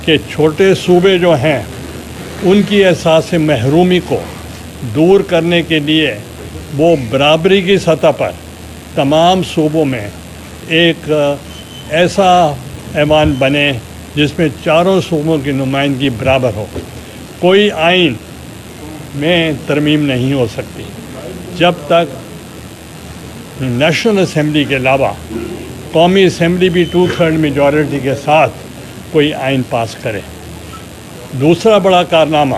کہ چھوٹے صوبے جو ہیں ان کی احساس محرومی کو دور کرنے کے لیے وہ برابری کی سطح پر تمام صوبوں میں ایک ایسا ایوان بنے جس میں چاروں صوبوں کی نمائندگی برابر ہو. کوئی آئین میں ترمیم نہیں ہو سکتی جب تک نیشنل اسمبلی کے علاوہ قومی اسمبلی بھی 2/3 میجورٹی کے ساتھ کوئی آئین پاس کرے. دوسرا بڑا کارنامہ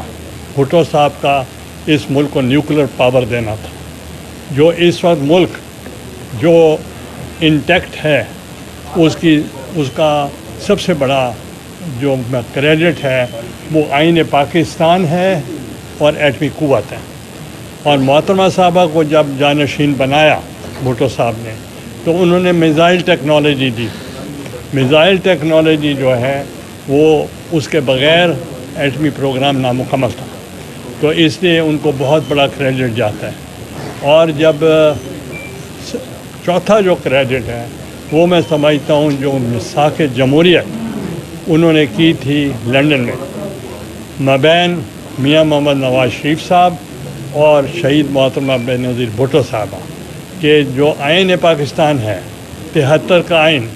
بھٹو صاحب کا اس ملک کو نیوکلیر پاور دینا تھا. جو اس وقت ملک جو انٹیکٹ ہے اس کا سب سے بڑا جو کریڈٹ ہے وہ آئین پاکستان ہے اور ایٹمی قوت ہے. اور محترمہ صاحبہ کو جب جانشین بنایا بھٹو صاحب نے تو انہوں نے میزائل ٹیکنالوجی دی. میزائل ٹیکنالوجی جو ہے وہ اس کے بغیر ایٹمی پروگرام نامکمل تھا، تو اس لیے ان کو بہت بڑا کریڈٹ جاتا ہے. اور جب چوتھا جو کریڈٹ ہے وہ میں سمجھتا ہوں جو مساق جمہوریت انہوں نے کی تھی لنڈن میں مابین میاں محمد نواز شریف صاحب اور شہید محترمہ بینظیر بھٹو صاحبہ، کہ جو آئین پاکستان ہے 73 کا آئین،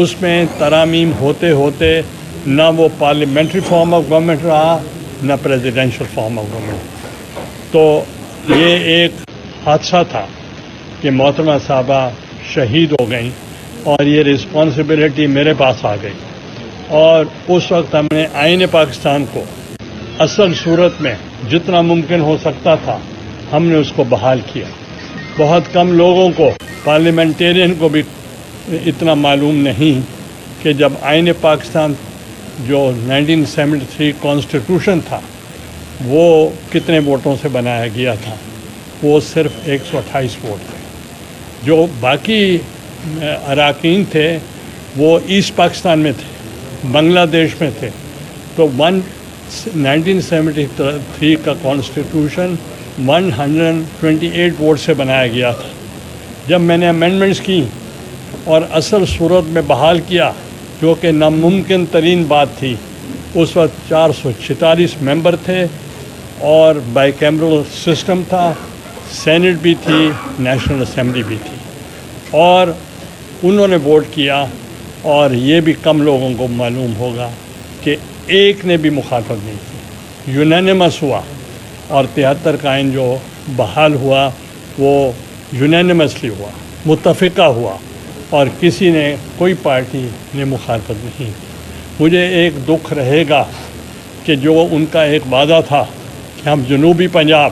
اس میں ترامیم ہوتے ہوتے نہ وہ پارلیمنٹری فارم آف گورنمنٹ رہا نہ پریزیڈینشل فارم آف گورنمنٹ. تو یہ ایک حادثہ تھا کہ محترمہ صاحبہ شہید ہو گئیں اور یہ رسپانسبلٹی میرے پاس آ گئی. اور اس وقت ہم نے آئین پاکستان کو اصل صورت میں جتنا ممکن ہو سکتا تھا ہم نے اس کو بحال کیا. بہت کم لوگوں کو، پارلیمنٹیرین کو بھی اتنا معلوم نہیں کہ جب آئین پاکستان جو 1973 کانسٹیٹیوشن تھا وہ کتنے ووٹوں سے بنایا گیا تھا. وہ صرف 128 ووٹ تھے. جو باقی اراکین تھے وہ ایسٹ پاکستان میں تھے، بنگلہ دیش میں تھے. تو 1973 کا کانسٹیٹیوشن 128 ووٹ سے بنایا گیا تھا. جب میں نے امینڈمنٹس کی اور اصل صورت میں بحال کیا جو کہ ناممکن ترین بات تھی، اس وقت 446 ممبر تھے اور بائی کیمرل سسٹم تھا، سینٹ بھی تھی، نیشنل اسمبلی بھی تھی، اور انہوں نے ووٹ کیا. اور یہ بھی کم لوگوں کو معلوم ہوگا کہ ایک نے بھی مخالفت نہیں کی، یونینمس ہوا. اور 73 کا آئین جو بحال ہوا وہ یونینمسلی ہوا، متفقہ ہوا، اور کسی نے، کوئی پارٹی نے مخالفت نہیں کی. مجھے ایک دکھ رہے گا کہ جو ان کا ایک وعدہ تھا کہ ہم جنوبی پنجاب